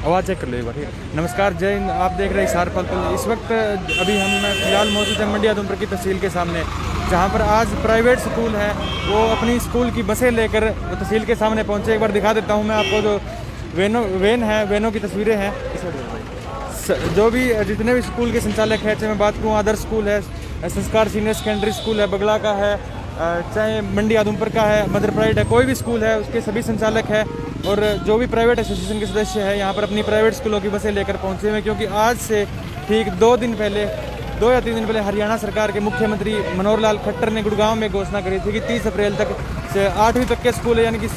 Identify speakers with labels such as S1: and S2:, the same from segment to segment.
S1: आवाज़ चेक कर लो एक बार, ठीक है। नमस्कार, जय हिंद। आप देख रहे हैं हिसार पल पल। इस वक्त अभी हम फिलहाल मौजूद हैं मंडी आदमपुर की तहसील के सामने, जहां पर आज प्राइवेट स्कूल है वो अपनी स्कूल की बसें लेकर तहसील के सामने पहुंचे। एक बार दिखा देता हूं मैं आपको, जो वैनों की तस्वीरें हैं। जो भी जितने भी स्कूल के संचालक हैं, चाहे मैं बात करूँ आदर्श स्कूल है, संस्कार सीनियर सेकेंडरी स्कूल है बगला का है, चाहे मंडी आदमपुर का है, मदर प्राइड है, कोई भी स्कूल है उसके सभी संचालक हैं और जो भी प्राइवेट एसोसिएशन के सदस्य हैं यहाँ पर अपनी प्राइवेट स्कूलों की बसें लेकर पहुँचे हुए हैं। क्योंकि आज से ठीक 2 या 3 दिन पहले हरियाणा सरकार के मुख्यमंत्री मनोहर लाल खट्टर ने गुड़गांव में घोषणा करी थी कि 30 अप्रैल तक से 8वीं तक के स्कूल यानी कि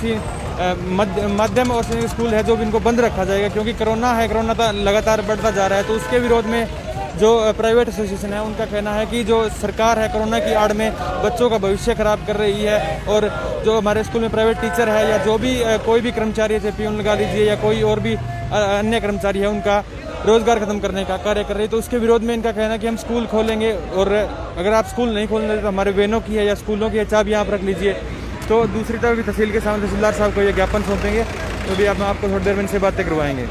S1: मध्यम और श्रेणी स्कूल है जो भी इनको बंद रखा जाएगा। क्योंकि कोरोना तो लगातार बढ़ता जा रहा है। तो उसके विरोध में जो प्राइवेट एसोसिएशन है उनका कहना है कि जो सरकार है कोरोना की आड़ में बच्चों का भविष्य खराब कर रही है और जो हमारे स्कूल में प्राइवेट टीचर है या जो भी कोई भी कर्मचारी है, चाहे पियून लगा लीजिए या कोई और भी अन्य कर्मचारी है, उनका रोजगार खत्म करने का कार्य कर रही है। तो उसके विरोध में इनका कहना है कि हम स्कूल खोलेंगे और अगर आप स्कूल नहीं खोलने तो हमारे वैनों की है या स्कूलों की है चाबी यहाँ पर रख लीजिए। तो दूसरी तरफ भी तहसील के सामने तहसीलदार साहब को ये ज्ञापन सौंपेंगे, तो भी आपको थोड़ी देर में इनसे बातें करवाएंगे।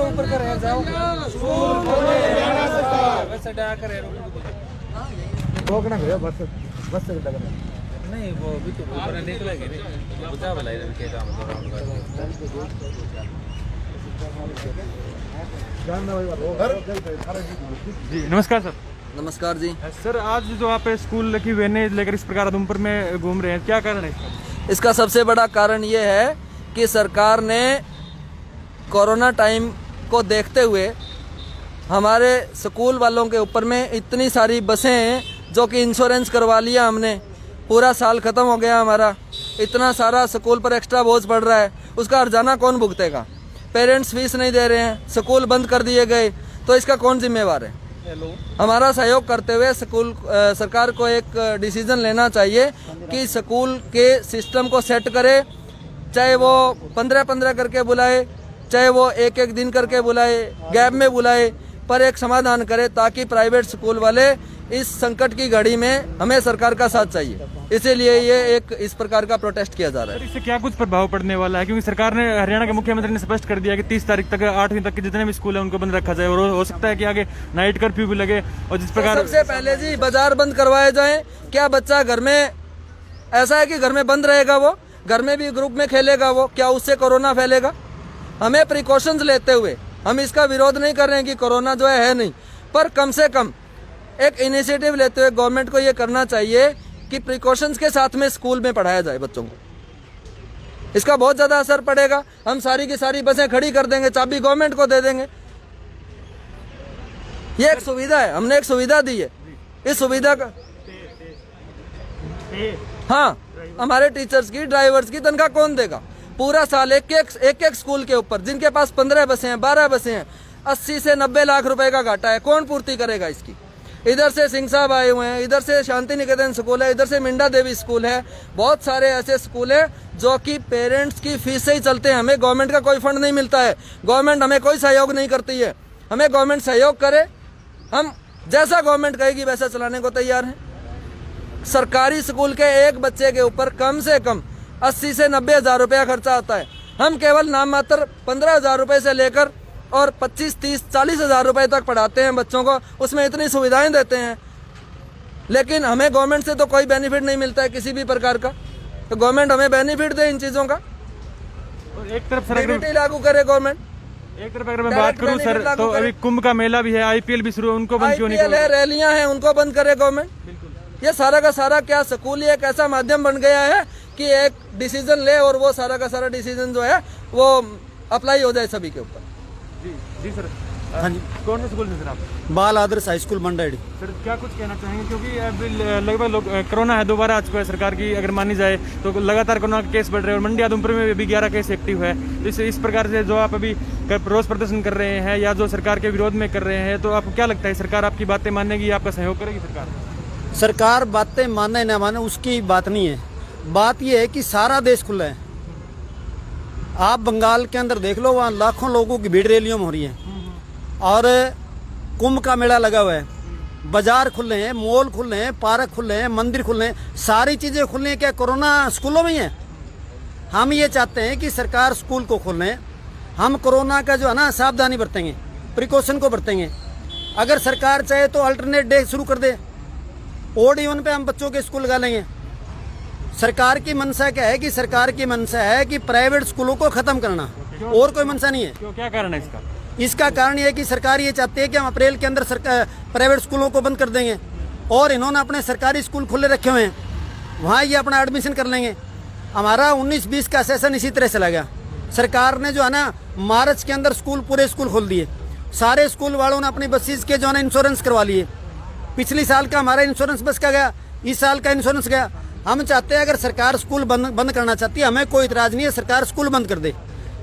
S1: ऊपर कर जाओ बस नहीं वो भी तो निकलेगी जी। नमस्कार सर।
S2: नमस्कार जी।
S1: सर, आज जो आप स्कूल की वैनें लेकर इस प्रकार आदमपुर में घूम रहे हैं, क्या कारण है इसका?
S2: इसका सबसे बड़ा कारण ये है कि सरकार ने कोरोना टाइम को देखते हुए हमारे स्कूल वालों के ऊपर में इतनी सारी बसें हैं जो कि इंश्योरेंस करवा लिया हमने, पूरा साल ख़त्म हो गया हमारा, इतना सारा स्कूल पर एक्स्ट्रा बोझ पड़ रहा है, उसका हर्जाना कौन भुगतेगा? पेरेंट्स फीस नहीं दे रहे हैं, स्कूल बंद कर दिए गए, तो इसका कौन जिम्मेवार है? हमारा सहयोग करते हुए स्कूल सरकार को एक डिसीजन लेना चाहिए कि स्कूल के सिस्टम को सेट करे, चाहे वो 15-15 करके बुलाए, चाहे वो 1-1 दिन करके बुलाए, गैप में बुलाए, पर एक समाधान करे ताकि प्राइवेट स्कूल वाले इस संकट की घड़ी में हमें सरकार का साथ चाहिए। इसीलिए ये एक इस प्रकार का प्रोटेस्ट किया जा रहा है।
S1: इससे क्या कुछ प्रभाव पड़ने वाला है? क्योंकि सरकार ने, हरियाणा के मुख्यमंत्री ने स्पष्ट कर दिया कि 30 तारीख तक 8वीं तक के जितने भी स्कूल है उनको बंद रखा जाए और हो सकता है कि आगे नाइट कर्फ्यू भी लगे। और जिस प्रकार
S2: सबसे पहले जी बाजार बंद करवाए जाए। क्या बच्चा घर में ऐसा है कि घर में बंद रहेगा? वो घर में भी ग्रुप में खेलेगा, वो क्या उससे कोरोना फैलेगा? हमें प्रिकॉशंस लेते हुए, हम इसका विरोध नहीं कर रहे हैं कि कोरोना जो है नहीं, पर कम से कम एक इनिशिएटिव लेते हुए गवर्नमेंट को ये करना चाहिए कि प्रिकॉशंस के साथ में स्कूल में पढ़ाया जाए बच्चों को। इसका बहुत ज़्यादा असर पड़ेगा। हम सारी की सारी बसें खड़ी कर देंगे, चाबी गवर्नमेंट को दे देंगे। ये एक सुविधा है, हमने एक सुविधा दी है। इस सुविधा का हाँ, हमारे टीचर्स की, ड्राइवर्स की तनख्वाह कौन देगा? पूरा साल एक स्कूल के ऊपर जिनके पास 15 बसें हैं, 12 बसें हैं, 80 से 90 लाख रुपए का घाटा है। कौन पूर्ति करेगा इसकी? इधर से सिंह साहब आए हुए हैं, इधर से शांति निकेतन स्कूल है, इधर से मिंडा देवी स्कूल है, बहुत सारे ऐसे स्कूल है जो कि पेरेंट्स की फीस से ही चलते हैं। हमें गवर्नमेंट का कोई फंड नहीं मिलता है, गवर्नमेंट हमें कोई सहयोग नहीं करती है। हमें गवर्नमेंट सहयोग करे, हम जैसा गवर्नमेंट कहेगी वैसा चलाने को तैयार हैं। सरकारी स्कूल के एक बच्चे के ऊपर कम से कम 80 से 90 हज़ार रुपया खर्चा होता है। हम केवल नाम मात्र 15 हज़ार रुपये से लेकर और 25, 30, 40 हज़ार रुपये तक पढ़ाते हैं बच्चों को, उसमें इतनी सुविधाएं देते हैं, लेकिन हमें गवर्नमेंट से तो कोई बेनिफिट नहीं मिलता है किसी भी प्रकार का। तो गवर्नमेंट हमें बेनिफिट दे इन चीज़ों का,
S1: एक तरफ
S2: सर लागू करे गवर्नमेंट।
S1: एक तरफ अगर मैं बात करूं सर, तो अभी कुंभ का मेला भी है, IPL भी शुरू है, उनको बंद क्यों नहीं?
S2: IPL है, रैलियां हैं, उनको बंद करे गवर्नमेंट। ये सारा का सारा क्या स्कूल ही एक ऐसा माध्यम बन गया है कि एक डिसीजन ले और वो सारा का सारा डिसीजन जो है वो अप्लाई हो जाए सभी के ऊपर।
S1: जी सर।
S3: हाँ जी।
S1: कौन सा स्कूल में सर आप?
S3: बाल आदर्श हाई स्कूल मंडाड़ी।
S1: सर, क्या कुछ कहना चाहेंगे? क्योंकि अभी लगभग लोग कोरोना है दोबारा आ चुका है सरकार की अगर मानी जाए तो, लगातार कोरोना के केस बढ़ रहे हैं और मंडी आदमपुर में भी 11 केस एक्टिव है। तो इस प्रकार से जो आप अभी रोज प्रदर्शन कर रहे हैं या जो सरकार के विरोध में कर रहे हैं, तो आपको क्या लगता है सरकार आपकी बातें मानेगी, आपका सहयोग करेगी?
S3: सरकार बातें माने ना माने उसकी बात नहीं है, बात यह है कि सारा देश खुला है। आप बंगाल के अंदर देख लो, वहाँ लाखों लोगों की भीड़ रैलियों में हो रही है और कुंभ का मेला लगा हुआ है। बाजार खुले हैं, मॉल खुले हैं, पार्क खुले हैं, मंदिर खुले हैं, सारी चीज़ें खुली हैं। क्या कोरोना स्कूलों में ही है? हम ये चाहते हैं कि सरकार स्कूल को खोलें। हम कोरोना का जो है ना सावधानी बरतेंगे, प्रिकॉशन को बरतेंगे। अगर सरकार चाहे तो अल्टरनेट डे शुरू कर दे, ओड इवन पे हम बच्चों के स्कूल लगा लेंगे। सरकार की मंशा क्या है कि सरकार की मंशा है कि प्राइवेट स्कूलों को खत्म करना, और कोई मंशा नहीं है।
S1: क्यों, क्या कारण है इसका?
S3: इसका कारण यह है कि सरकार ये चाहती है कि हम अप्रैल के अंदर प्राइवेट स्कूलों को बंद कर देंगे, और इन्होंने अपने सरकारी स्कूल खुले रखे हुए हैं, वहाँ ये अपना एडमिशन कर लेंगे। हमारा 19-20 का सेशन इसी तरह चला गया। सरकार ने जो है ना मार्च के अंदर पूरे स्कूल खोल दिए। सारे स्कूल वालों ने अपनी बसेस के जो है ना इंश्योरेंस करवा लिए। पिछली साल का हमारा इंश्योरेंस बस का गया, इस साल का इंश्योरेंस गया। हम चाहते हैं अगर सरकार स्कूल बंद करना चाहती है, हमें कोई इतराज़ नहीं है, सरकार स्कूल बंद कर दे।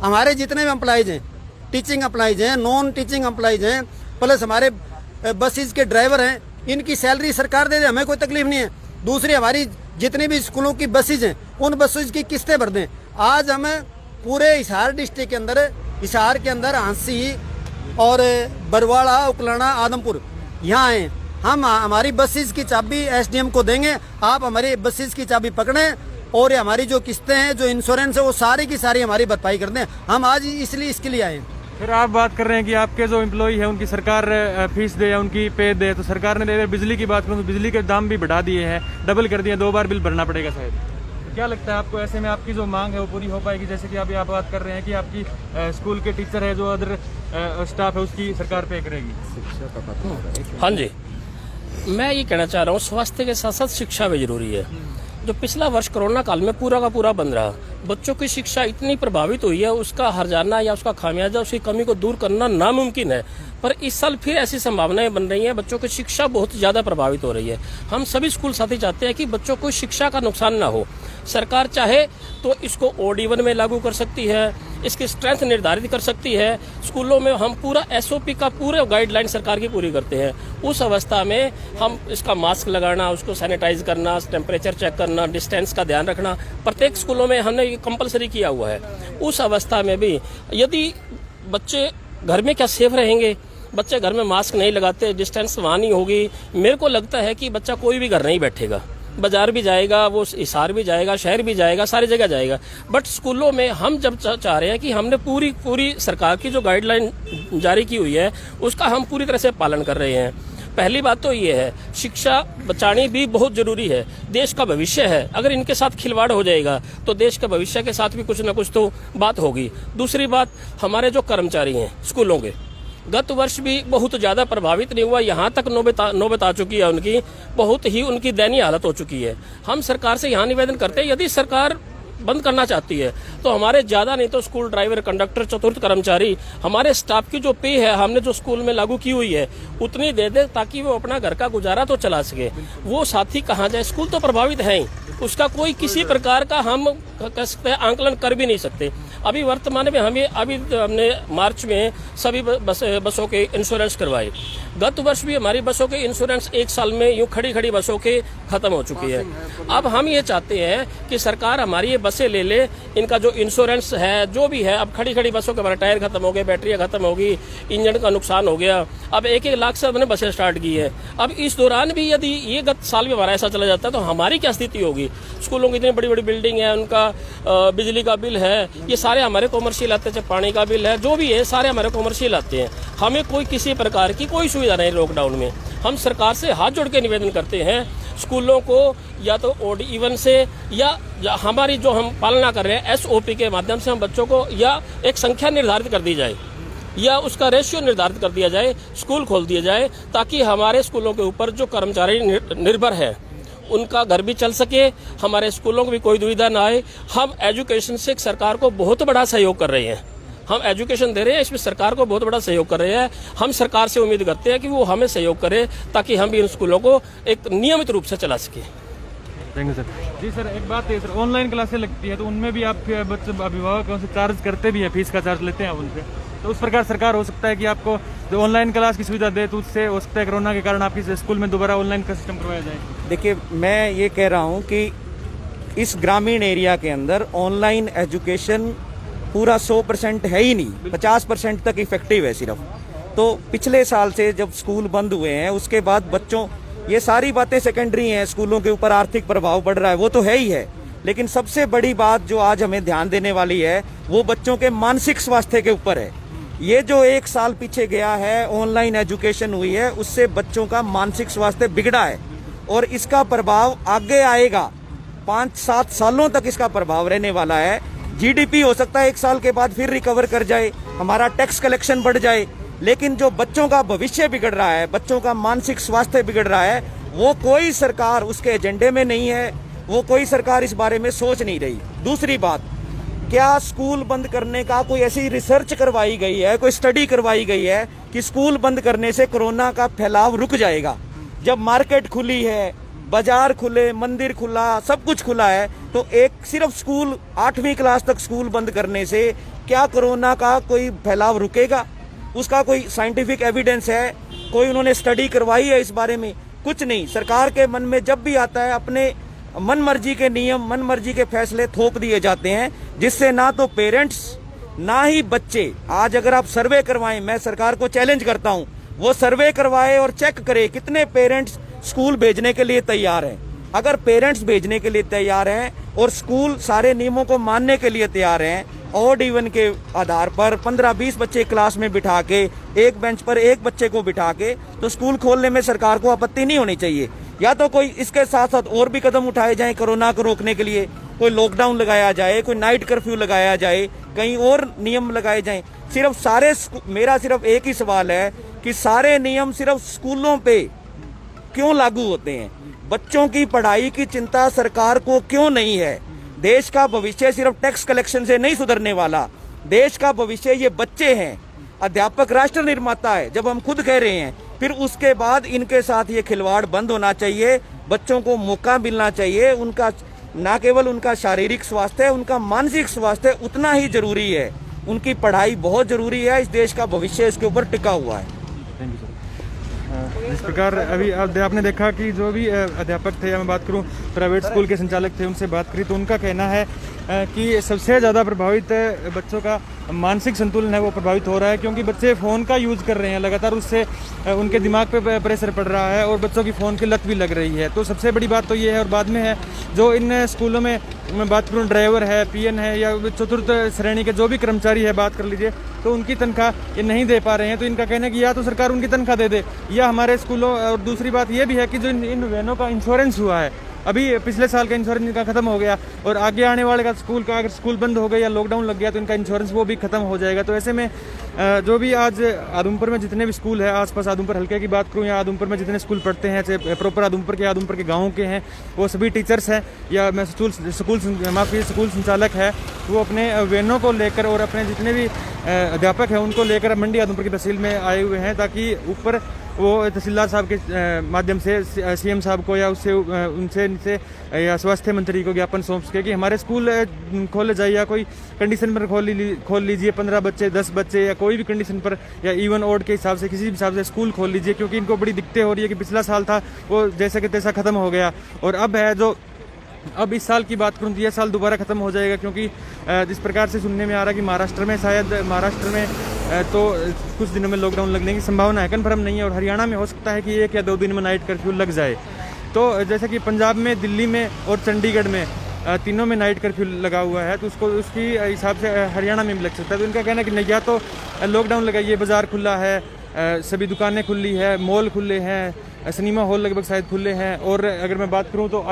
S3: हमारे जितने भी एम्प्लॉइज हैं, टीचिंग एम्प्लॉइज हैं, नॉन टीचिंग एम्प्लॉइज हैं, प्लस हमारे बसेस के ड्राइवर हैं, इनकी सैलरी सरकार दे दे, हमें कोई तकलीफ नहीं है। दूसरी, हमारी जितनी भी स्कूलों की बसेज हैं, उन बसेज की किस्तें भर दें। आज हमें पूरे हिसार डिस्ट्रिक्ट के अंदर, हिसार के अंदर हांसी और बरवाड़ा, उकलाना, आदमपुर यहाँ आए। हम हमारी बसेस की चाबी एसडीएम को देंगे, आप हमारी बसेस की चाबी पकड़ें, और ये हमारी जो किस्तें हैं, जो इंश्योरेंस है, वो सारी की सारी हमारी भरपाई कर दें। हम आज इसलिए इसके लिए आए।
S1: फिर आप बात कर रहे हैं कि आपके जो एम्प्लॉय है उनकी सरकार फीस दे या उनकी पे दे, तो सरकार ने दे। बिजली की बात करूँ तो बिजली के दाम भी बढ़ा दिए हैं, डबल कर दिए, 2 बार बिल भरना पड़ेगा शायद। तो क्या लगता है आपको, ऐसे में आपकी जो मांग है वो पूरी हो पाएगी? जैसे कि अभी आप बात कर रहे हैं कि आपकी स्कूल के टीचर है, जो अदर स्टाफ है, उसकी सरकार पे करेगी।
S4: हाँ जी, मैं ये कहना चाह रहा हूँ, स्वास्थ्य के साथ साथ शिक्षा भी जरूरी है। जो पिछला वर्ष कोरोना काल में पूरा का पूरा बंद रहा, बच्चों की शिक्षा इतनी प्रभावित हुई है, उसका हर्जाना या उसका खामियाजा, उसकी कमी को दूर करना नामुमकिन है। पर इस साल फिर ऐसी संभावनाएं बन रही हैं, बच्चों की शिक्षा बहुत ज़्यादा प्रभावित हो रही है। हम सभी स्कूल साथी चाहते हैं कि बच्चों को शिक्षा का नुकसान ना हो। सरकार चाहे तो इसको ओड इवन में लागू कर सकती है, इसकी स्ट्रेंथ निर्धारित कर सकती है। स्कूलों में हम पूरा एसओपी का पूरे गाइडलाइन सरकार की पूरी करते हैं। उस अवस्था में हम इसका मास्क लगाना, उसको सैनिटाइज करना, टेम्परेचर चेक करना, डिस्टेंस का ध्यान रखना, प्रत्येक स्कूलों में हमने ये कंपलसरी किया हुआ है। उस अवस्था में भी यदि बच्चे घर में क्या सेफ रहेंगे, बच्चे घर में मास्क नहीं लगाते, डिस्टेंस वहाँ नहीं होगी, मेरे को लगता है कि बच्चा कोई भी घर नहीं बैठेगा। बाजार भी जाएगा, वो हिसार भी जाएगा, शहर भी जाएगा, सारी जगह जाएगा। बट स्कूलों में हम जब चाह रहे हैं कि हमने पूरी सरकार की जो गाइडलाइन जारी की हुई है उसका हम पूरी तरह से पालन कर रहे हैं। पहली बात तो ये है, शिक्षा बचानी भी बहुत जरूरी है, देश का भविष्य है। अगर इनके साथ खिलवाड़ हो जाएगा तो देश के भविष्य के साथ भी कुछ ना कुछ तो बात होगी। दूसरी बात, हमारे जो कर्मचारी हैं स्कूलों के, गत वर्ष भी बहुत ज़्यादा प्रभावित नहीं हुआ, यहाँ तक नौबत आ चुकी है उनकी, बहुत ही उनकी दयनीय हालत हो चुकी है। हम सरकार से यहाँ निवेदन करते हैं, यदि सरकार बंद करना चाहती है तो हमारे ज़्यादा नहीं तो स्कूल ड्राइवर, कंडक्टर, चतुर्थ कर्मचारी, हमारे स्टाफ की जो पे है हमने जो स्कूल में लागू की हुई है उतनी दे दे, ताकि वो अपना घर का गुजारा तो चला सके। वो साथी कहाँ जाए, स्कूल तो प्रभावित है ही, उसका कोई किसी प्रकार का हम कह सकते हैं आंकलन कर भी नहीं सकते। अभी वर्तमान में हमने मार्च में सभी बसों के इंश्योरेंस करवाए। गत वर्ष भी हमारी बसों के इंश्योरेंस 1 साल में यूँ खड़ी बसों के खत्म हो चुकी है। अब हम ये चाहते हैं कि सरकार हमारी ये बसें ले ले, इनका जो इंश्योरेंस है जो भी है, अब खड़ी बसों के हमारे टायर खत्म हो गए, बैटरियाँ खत्म होगी, इंजन का नुकसान हो गया, अब 1-1 लाख से हमने बसें स्टार्ट की है। अब इस दौरान भी यदि ये गत साल भी हमारा ऐसा चला जाता है तो हमारी क्या स्थिति होगी? स्कूलों की इतनी बड़ी बिल्डिंग है, उनका बिजली का बिल है, ये सारे हमारे कॉमर्शियल आते हैं, पानी का बिल है, जो भी है सारे हमारे कॉमर्शियल आते हैं। हमें कोई किसी प्रकार की कोई सुविधा नहीं लॉकडाउन में। हम सरकार से हाथ जोड़ के निवेदन करते हैं, स्कूलों को या तो ओड इवन से या हमारी जो हम पालना कर रहे हैं एसओपी के माध्यम से हम बच्चों को या एक संख्या निर्धारित कर दी जाए या उसका रेशियो निर्धारित कर दिया जाए, स्कूल खोल दिया जाए, ताकि हमारे स्कूलों के ऊपर जो कर्मचारी निर्भर है उनका घर भी चल सके, हमारे स्कूलों को भी कोई दुविधा ना आए। हम एजुकेशन से सरकार को बहुत बड़ा सहयोग कर रहे हैं, हम एजुकेशन दे रहे हैं, इसमें सरकार को बहुत बड़ा सहयोग कर रहे हैं। हम सरकार से उम्मीद करते हैं कि वो हमें सहयोग करे ताकि हम भी इन स्कूलों को एक नियमित रूप से चला सकें।
S1: Thank you sir. जी सर, एक बात है सर, ऑनलाइन क्लासें लगती है तो उनमें भी आप बच्चे अभिभावकों से चार्ज करते भी हैं, फीस का चार्ज लेते हैं उनसे, तो उस प्रकार सरकार हो सकता है कि आपको जो ऑनलाइन क्लास की सुविधा दे तो उससे हो सकता है कोरोना के कारण आपकी स्कूल में दोबारा ऑनलाइन का सिस्टम करवाया जाए।
S5: देखिए, मैं ये कह रहा हूँ कि इस ग्रामीण एरिया के अंदर ऑनलाइन एजुकेशन पूरा 100% है ही नहीं, 50% तक इफेक्टिव है सिर्फ। तो पिछले साल से जब स्कूल बंद हुए हैं उसके बाद बच्चों, ये सारी बातें सेकेंडरी हैं, स्कूलों के ऊपर आर्थिक प्रभाव पड़ रहा है वो तो है ही है, लेकिन सबसे बड़ी बात जो आज हमें ध्यान देने वाली है वो बच्चों के मानसिक स्वास्थ्य के ऊपर है। ये जो 1 साल पीछे गया है, ऑनलाइन एजुकेशन हुई है, उससे बच्चों का मानसिक स्वास्थ्य बिगड़ा है और इसका प्रभाव आगे आएगा। 5-7 सालों तक इसका प्रभाव रहने वाला है। जीडीपी हो सकता है 1 साल के बाद फिर रिकवर कर जाए, हमारा टैक्स कलेक्शन बढ़ जाए, लेकिन जो बच्चों का भविष्य बिगड़ रहा है, बच्चों का मानसिक स्वास्थ्य बिगड़ रहा है, वो कोई सरकार उसके एजेंडे में नहीं है, वो कोई सरकार इस बारे में सोच नहीं रही। दूसरी बात, क्या स्कूल बंद करने का कोई ऐसी रिसर्च करवाई गई है, कोई स्टडी करवाई गई है कि स्कूल बंद करने से कोरोना का फैलाव रुक जाएगा? जब मार्केट खुली है, बाजार खुले, मंदिर खुला, सब कुछ खुला है, तो एक सिर्फ स्कूल 8वीं क्लास तक स्कूल बंद करने से क्या कोरोना का कोई फैलाव रुकेगा? उसका कोई साइंटिफिक एविडेंस है? कोई उन्होंने स्टडी करवाई है इस बारे में? कुछ नहीं। सरकार के मन में जब भी आता है अपने मन मर्जी के नियम, मन मर्जी के फैसले थोप दिए जाते हैं, जिससे ना तो पेरेंट्स ना ही बच्चे, आज अगर आप सर्वे करवाएं, मैं सरकार को चैलेंज करता हूं, वो सर्वे करवाए और चेक करे कितने पेरेंट्स स्कूल भेजने के लिए तैयार हैं। अगर पेरेंट्स भेजने के लिए तैयार हैं और स्कूल सारे नियमों को मानने के लिए तैयार हैं, ऑड इवन के आधार पर 15-20 बच्चे क्लास में बिठा के, एक बेंच पर एक बच्चे को बिठा के, तो स्कूल खोलने में सरकार को आपत्ति नहीं होनी चाहिए। या तो कोई इसके साथ साथ और भी कदम उठाए जाएं कोरोना को रोकने के लिए, कोई लॉकडाउन लगाया जाए, कोई नाइट कर्फ्यू लगाया जाए, कहीं और नियम लगाए जाएं। मेरा सिर्फ एक ही सवाल है कि सारे नियम सिर्फ स्कूलों पे क्यों लागू होते हैं? बच्चों की पढ़ाई की चिंता सरकार को क्यों नहीं है? देश का भविष्य सिर्फ टैक्स कलेक्शन से नहीं सुधरने वाला। देश का भविष्य ये बच्चे हैं। अध्यापक राष्ट्र निर्माता है जब हम खुद कह रहे हैं, फिर उसके बाद इनके साथ ये खिलवाड़ बंद होना चाहिए। बच्चों को मौका मिलना चाहिए। उनका न केवल उनका शारीरिक स्वास्थ्य, उनका मानसिक स्वास्थ्य उतना ही जरूरी है। उनकी पढ़ाई बहुत जरूरी है। इस देश का भविष्य इसके ऊपर टिका हुआ है।
S1: Thank you sir. इस प्रकार अभी आपने देखा कि जो भी अध्यापक थे, या मैं बात करूं प्राइवेट स्कूल के संचालक थे, उनसे बात करी तो उनका कहना है कि सबसे ज़्यादा प्रभावित बच्चों का मानसिक संतुलन है वो प्रभावित हो रहा है, क्योंकि बच्चे फ़ोन का यूज़ कर रहे हैं लगातार, उससे उनके दिमाग पे प्रेशर पड़ रहा है और बच्चों की फ़ोन की लत भी लग रही है। तो सबसे बड़ी बात तो ये है। और बाद में है जो इन स्कूलों में मैं बात करूँ, ड्राइवर है, पीएन है, या चतुर्थ श्रेणी के जो भी कर्मचारी है बात कर लीजिए, तो उनकी तनख्वाह ये नहीं दे पा रहे हैं। तो इनका कहना है कि या तो सरकार उनकी तनख्वाह दे दे, या हमारे स्कूलों, और दूसरी बात ये भी है कि जो इन वैनों का इंश्योरेंस हुआ है, अभी पिछले साल का इंश्योरेंस इनका खत्म हो गया, और आगे आने वाले का स्कूल का अगर स्कूल बंद हो गया या लॉकडाउन लग गया तो इनका इंश्योरेंस वो भी खत्म हो जाएगा। तो ऐसे में जो भी आज आदमपुर में जितने भी स्कूल है, आसपास आदमपुर हल्के की बात करूं या आदमपुर में जितने स्कूल पढ़ते हैं, चाहे प्रॉपर आदमपुर के गाँव के हैं, वो सभी टीचर्स हैं या मैं स्कूल संचालक है, वो अपने वैनों को लेकर और अपने जितने भी अध्यापक हैं उनको लेकर मंडी आदमपुर की तहसील में आए हुए हैं, ताकि ऊपर वो तहसीलदार साहब के माध्यम से सीएम साहब को या उनसे या स्वास्थ्य मंत्री को ज्ञापन सौंप सके कि हमारे स्कूल खोले जाए, या कोई कंडीशन पर खोल लीजिए, 15 बच्चे 10 बच्चे या कोई भी कंडीशन पर, या इवन ऑड के हिसाब से किसी भी हिसाब से स्कूल खोल लीजिए, क्योंकि इनको बड़ी दिक्कतें हो रही है कि पिछला साल था वो जैसे कि तैसा ख़त्म हो गया, और अब इस साल की बात करूँ तो यह साल दोबारा ख़त्म हो जाएगा, क्योंकि जिस प्रकार से सुनने में आ रहा है कि महाराष्ट्र में तो कुछ दिनों में लॉकडाउन लगने की संभावना है, कन्फर्म नहीं है, और हरियाणा में हो सकता है कि 1 या 2 दिन में नाइट कर्फ्यू लग जाए। तो जैसे कि पंजाब में, दिल्ली में और चंडीगढ़ में तीनों में नाइट कर्फ्यू लगा हुआ है, तो उसकी हिसाब से हरियाणा में भी लग सकता है। तो इनका कहना है कि नहीं, या तो लॉकडाउन लगाइए, बाज़ार खुला है, सभी दुकानें खुली है, मॉल खुले हैं, सिनेमा हॉल लगभग शायद खुले हैं, और अगर मैं बात करूँ तो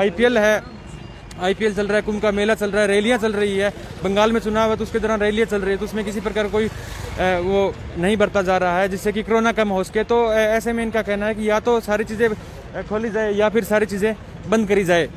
S1: आईपीएल चल रहा है, कुंभ का मेला चल रहा है, रैलियां चल रही है, बंगाल में चुनाव है तो उसके दौरान रैलियां चल रही है, तो उसमें किसी प्रकार कोई वो नहीं बरता जा रहा है जिससे कि कोरोना कम हो सके। तो ऐसे में इनका कहना है कि या तो सारी चीज़ें खोली जाए या फिर सारी चीज़ें बंद करी जाए,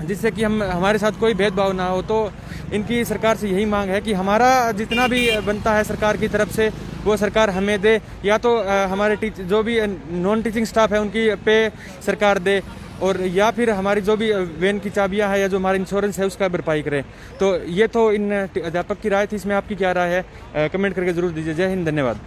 S1: जिससे कि हमारे साथ कोई भेदभाव ना हो। तो इनकी सरकार से यही मांग है कि हमारा जितना भी बनता है सरकार की तरफ से वो सरकार हमें दे, या तो हमारे जो भी नॉन टीचिंग स्टाफ है उनकी पे सरकार दे, और या फिर हमारी जो भी वैन की चाबियां है या जो हमारा इंश्योरेंस है उसका भरपाई करें। तो ये तो इन अध्यापक की राय थी, इसमें आपकी क्या राय है कमेंट करके ज़रूर दीजिए। जय हिंद, धन्यवाद।